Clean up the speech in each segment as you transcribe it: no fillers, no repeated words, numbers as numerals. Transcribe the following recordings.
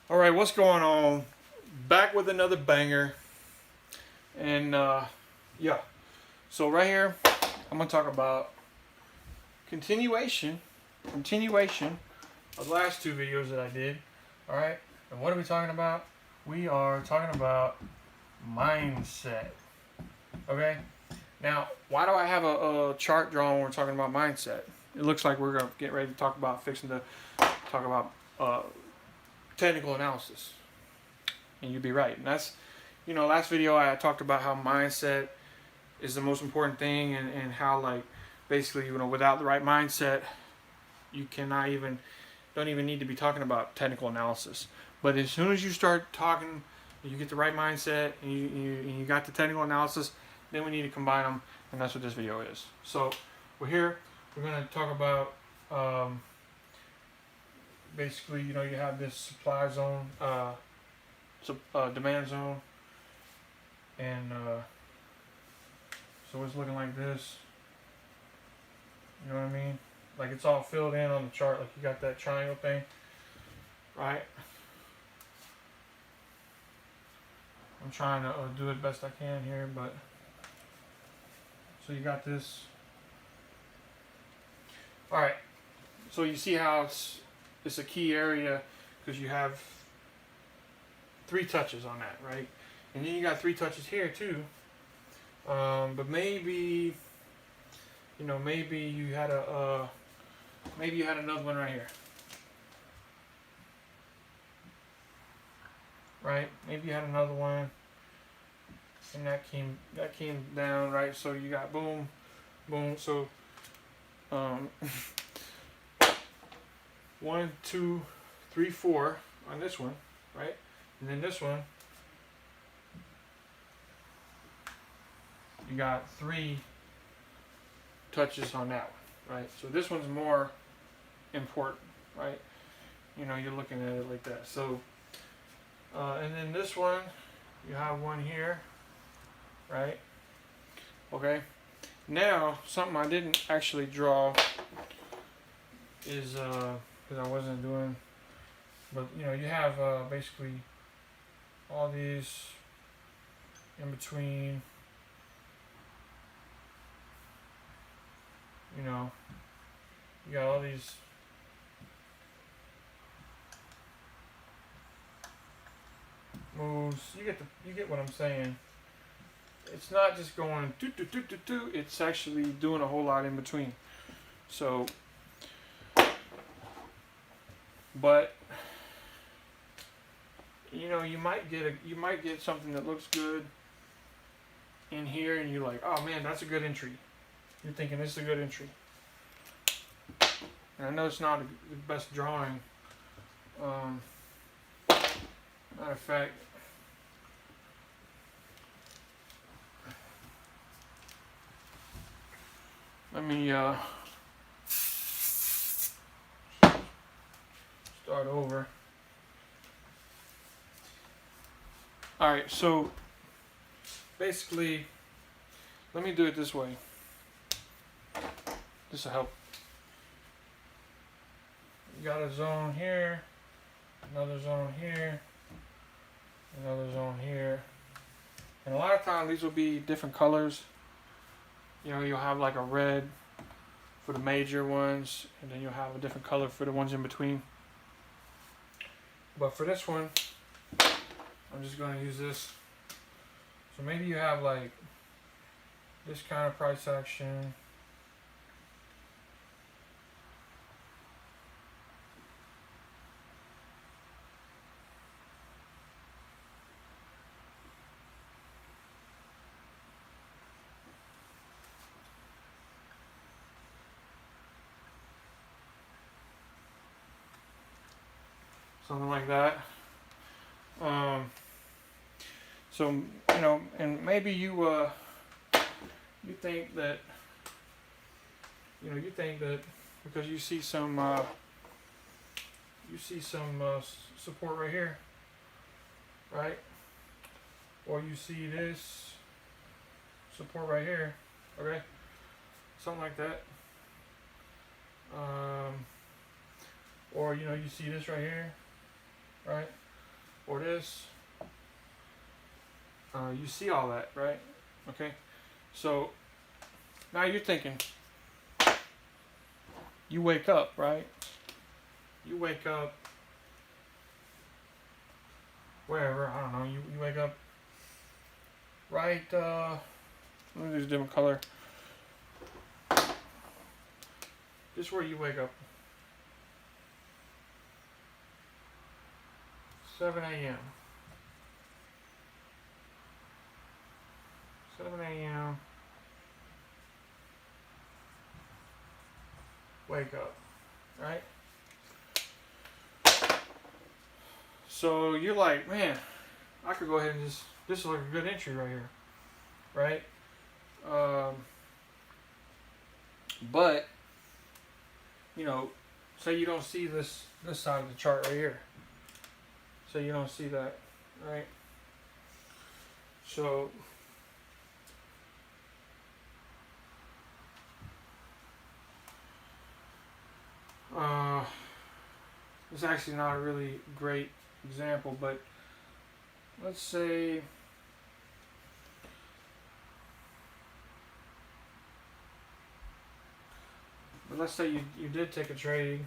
All right, what's going on? Back with another banger, and yeah. So right here, I'm gonna talk about continuation of the last two videos that I did. All right, and what are we talking about? We are talking about mindset. Okay. Now, why do I have a chart drawn when we're talking about mindset? It looks like we're gonna get ready to talk about fixing to talk about technical analysis. And you'd be right. And that's, last video I talked about how mindset is the most important thing, and how, like, basically, without the right mindset, you cannot even, don't even need to be talking about technical analysis. But as soon as you start talking, you get the right mindset, and you got the technical analysis, then we need to combine them, and that's what this video is. So we're here. We're going to talk about basically, you have this supply zone, demand zone, and so it's looking like this. You know what I mean? Like, it's all filled in on the chart. Like, you got that triangle thing, right? I'm trying to do it best I can here, but so you got this. All right. So you see how it's a key area because you have 3 touches on that, right? And then you got 3 touches here too. But maybe, maybe you had maybe you had another one right here, right? Maybe you had another one, and that came down, right? So you got boom, boom. So 1, 2, 3, 4 on this one, right? And then this one, you got 3 touches on that one, right? So this one's more important, right? You're looking at it like that. So, and then this one, you have one here, right? Okay. Now, something I didn't actually draw is, because I wasn't doing, but you have basically all these in between. You got all these moves. You get what I'm saying. It's not just going do do do do do. It's actually doing a whole lot in between. So, but you might get something that looks good in here, and you're like, oh man, that's a good entry. You're thinking this is a good entry. And I know it's not the best drawing. Matter of fact, let me start over. Alright, so basically, let me do it this way. This will help. You got a zone here, another zone here, another zone here. And a lot of times these will be different colors. You'll have like a red for the major ones, and then you'll have a different color for the ones in between. But for this one, I'm just going to use this. So maybe you have like this kind of price action. Something like that. So and maybe you think that because you see some support right here, right? Or you see this support right here, okay? Something like that. Or you see this right here, right? or this. You see all that, right? Okay. So now you're thinking, you wake up, right? You wake up wherever, I don't know, you wake up right, let me use a different color. This is where you wake up. 7 a.m. 7 a.m. Wake up, right? So you're like, man, I could go ahead and just, this is like a good entry right here, right? But, you know, say you don't see this side of the chart right here. So you don't see that, right? So it's actually not a really great example, but let's say you did take a trade.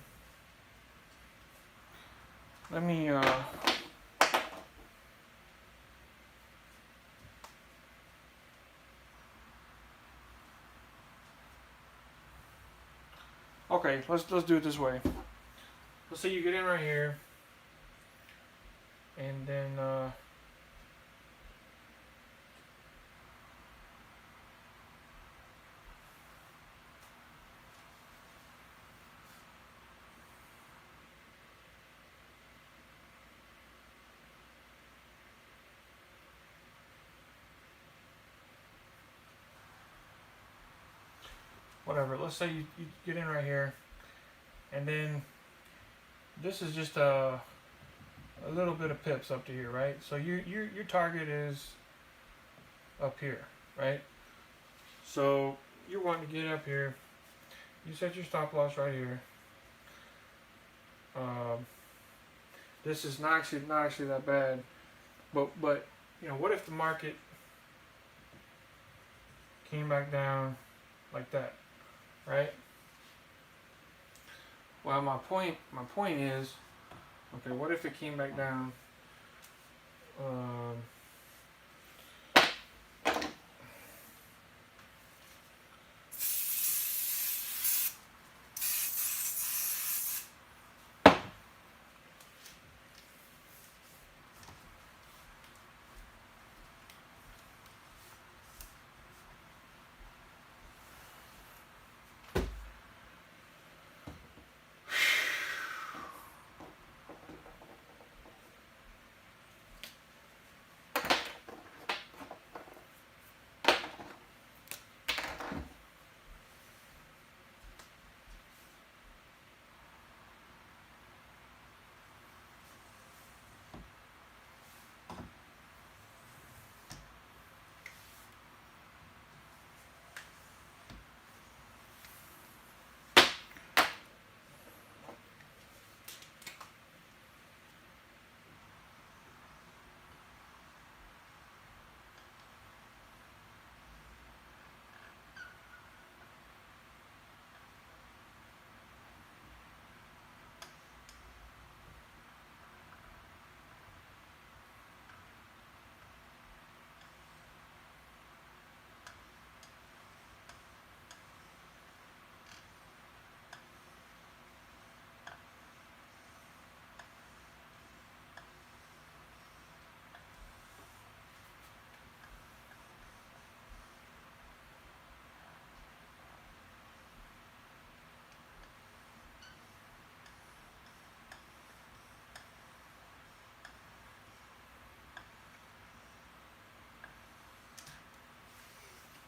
Let me okay, let's do it this way. Let's say you get in right here, and then whatever. Let's say you get in right here, and then this is just a little bit of pips up to here, right? So your target is up here, right? So you're wanting to get up here. You set your stop loss right here. This is not actually that bad, but you know, what if the market came back down like that, right? Well, my point is, okay, what if it came back down?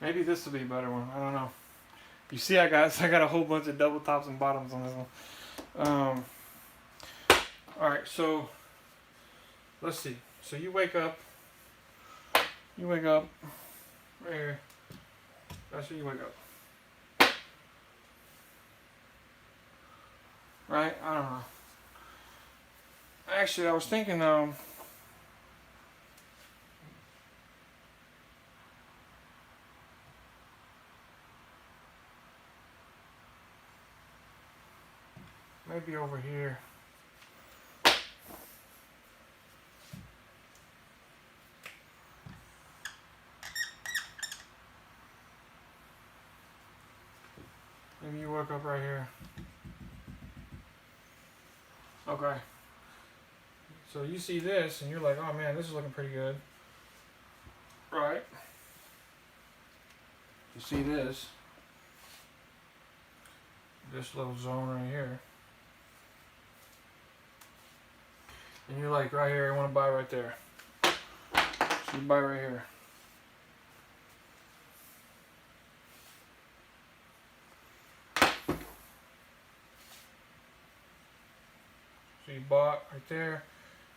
Maybe this will be a better one. I don't know. You see, I got a whole bunch of double tops and bottoms on this one. All right, so let's see. So you wake up right here. That's where you wake up. Right? I don't know. Actually, I was thinking, maybe over here. Maybe you work up right here. Okay. So you see this and you're like, oh man, this is looking pretty good. Right? You see this little zone right here. And you're like, right here, I want to buy right there. So you buy right here. So you bought right there.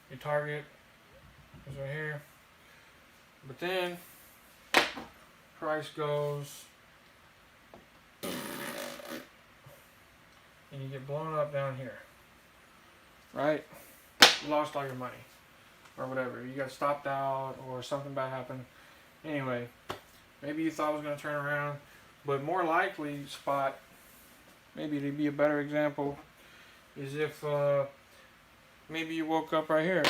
Your target is right here. But then price goes and you get blown up down here. Right? You lost all your money. Or whatever. You got stopped out or something bad happened. Anyway, maybe you thought it was going to turn around. But more likely spot, maybe to be a better example, is if maybe you woke up right here.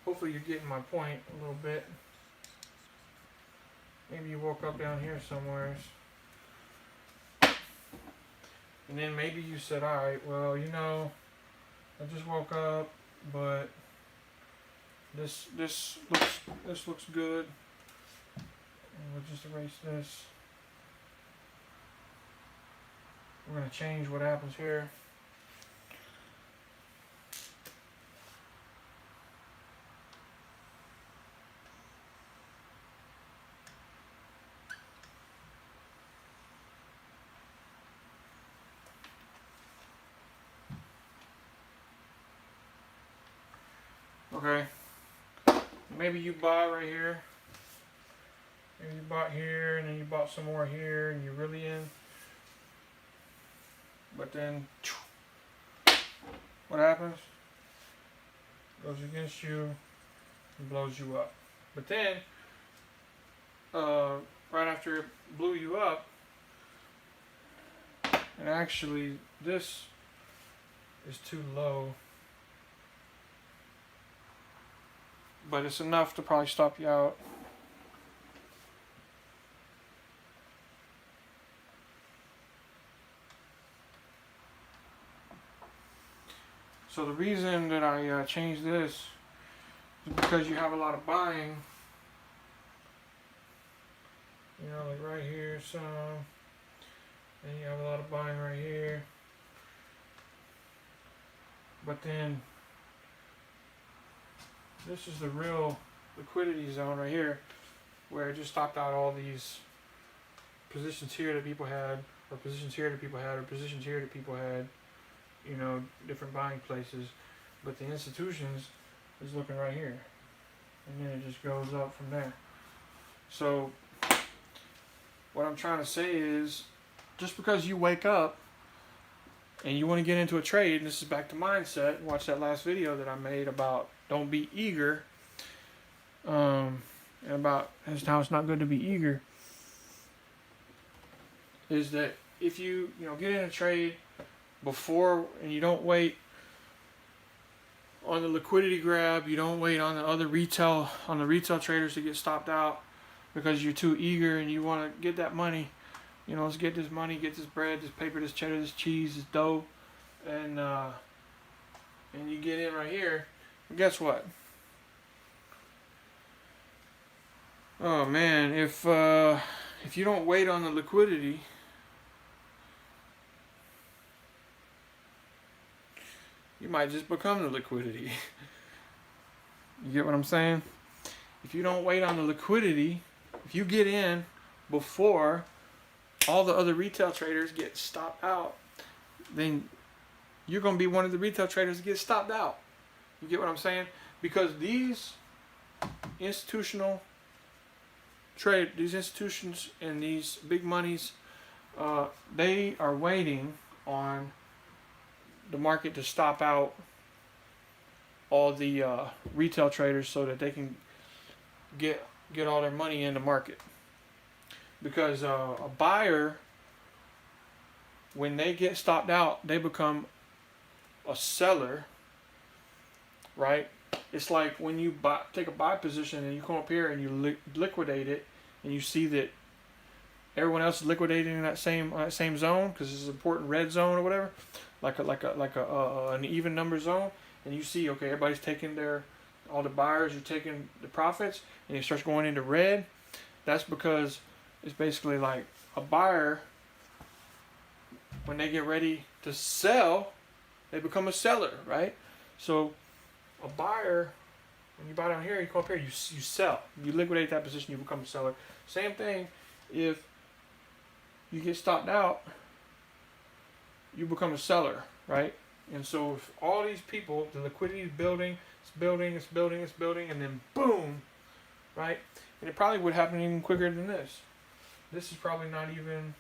Hopefully you're getting my point a little bit. Maybe you woke up down here somewhere. And then maybe you said, alright, well, you know, I just woke up, but this looks good. And we'll just erase this. We're going to change what happens here. Okay, maybe you bought right here, maybe you bought here, and then you bought some more here, and you're really in, but then, what happens? Goes against you, and blows you up. But then, right after it blew you up, and actually, this is too low. But it's enough to probably stop you out. So the reason that I changed this is because you have a lot of buying. You know, like right here some. And you have a lot of buying right here. But then this is the real liquidity zone right here, where it just stopped out all these positions here that people had, or positions here that people had, or positions here that people had, you know, different buying places. But the institutions is looking right here. And then it just goes up from there. So what I'm trying to say is, just because you wake up and you want to get into a trade, and this is back to mindset, watch that last video that I made about don't be eager, and about how it's not good to be eager, is that if you get in a trade before, and you don't wait on the liquidity grab, you don't wait on the retail traders to get stopped out because you're too eager and you want to get that money. Let's get this money, get this bread, this paper, this cheddar, this cheese, this dough, and you get in right here. And guess what? Oh man, if you don't wait on the liquidity, you might just become the liquidity. You get what I'm saying? If you don't wait on the liquidity, if you get in before all the other retail traders get stopped out, then you're going to be one of the retail traders that get stopped out. You get what I'm saying? Because these institutional these institutions and these big monies, they are waiting on the market to stop out all the retail traders so that they can get all their money in the market. Because a buyer, when they get stopped out, they become a seller, right? It's like when you take a buy position and you come up here and you liquidate it, and you see that everyone else is liquidating in that same zone because it's an important red zone or whatever, like an even number zone, and you see, okay, everybody's taking all the buyers are taking the profits, and it starts going into red. That's because it's basically like a buyer, when they get ready to sell, they become a seller, right? So a buyer, when you buy down here, you come up here, you sell. You liquidate that position, you become a seller. Same thing if you get stopped out, you become a seller, right? And so if all these people, the liquidity is building, and then boom, right? And it probably would happen even quicker than this. This is probably not even,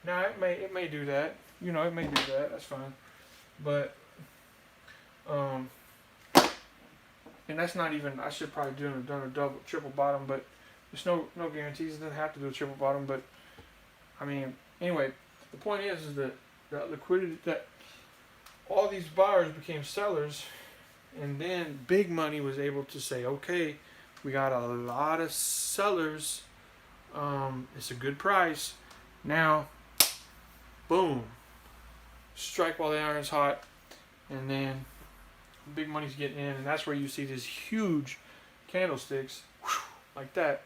now it may do that. You know, it may do that, that's fine. But, and that's not even, I should probably done a double, triple bottom, but there's no guarantees. It doesn't have to do a triple bottom, but I mean, anyway, the point is that liquidity, that all these buyers became sellers, and then big money was able to say, okay, we got a lot of sellers, it's a good price. Now, boom, strike while the iron's hot, and then big money's getting in, and that's where you see these huge candlesticks, like that.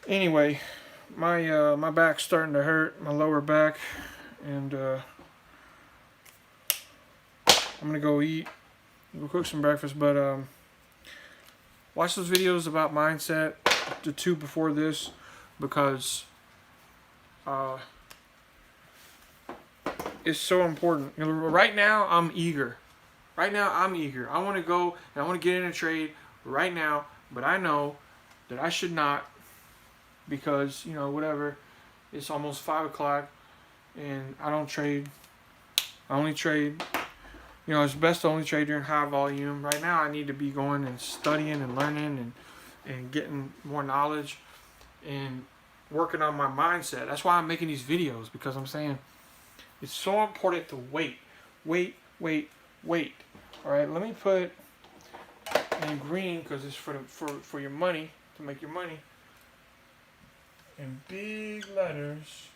Anyway, my back's starting to hurt, my lower back, and I'm gonna go eat. We'll cook some breakfast, but watch those videos about mindset, the two before this, because it's so important. You know, right now, I'm eager. Right now, I'm eager. I want to go and I want to get in a trade right now, but I know that I should not, because, you know, whatever, it's almost 5 o'clock and I don't trade. I only trade, you know, it's best to only trade during high volume. Right now, I need to be going and studying and learning and getting more knowledge and working on my mindset. That's why I'm making these videos, because I'm saying it's so important to wait. All right, let me put in green, because it's for your money, to make your money. In big letters,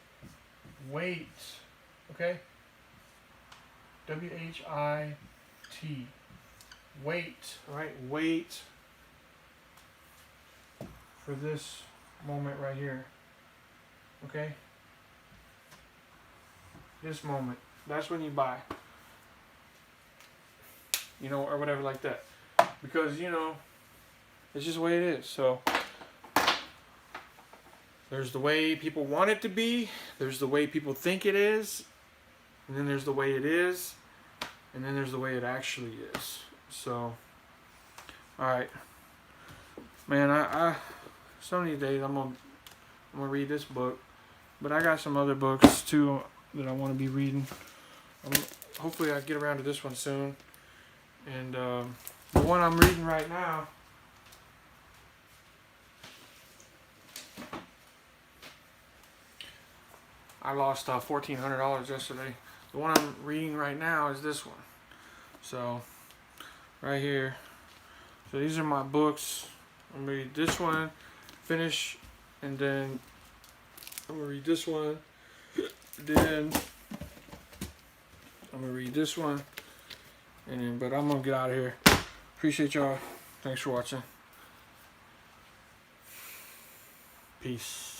wait. Okay? W-H-I-T. Wait. All right, wait for this moment right here. Okay? This moment. That's when you buy. You know, or whatever like that. Because, you know, it's just the way it is. So, there's the way people want it to be. There's the way people think it is. And then there's the way it is. And then there's the way it actually is. So, alright. Man, I some of these days I'm gonna read this book. But I got some other books too that I want to be reading. Hopefully I get around to this one soon. And the one I'm reading right now, I lost $1,400 yesterday. The one I'm reading right now is this one. So, right here. So these are my books. I'm going to read this one, finish, and then I'm going to read this one. Then I'm going to read this one. And then, but I'm going to get out of here. Appreciate y'all. Thanks for watching. Peace.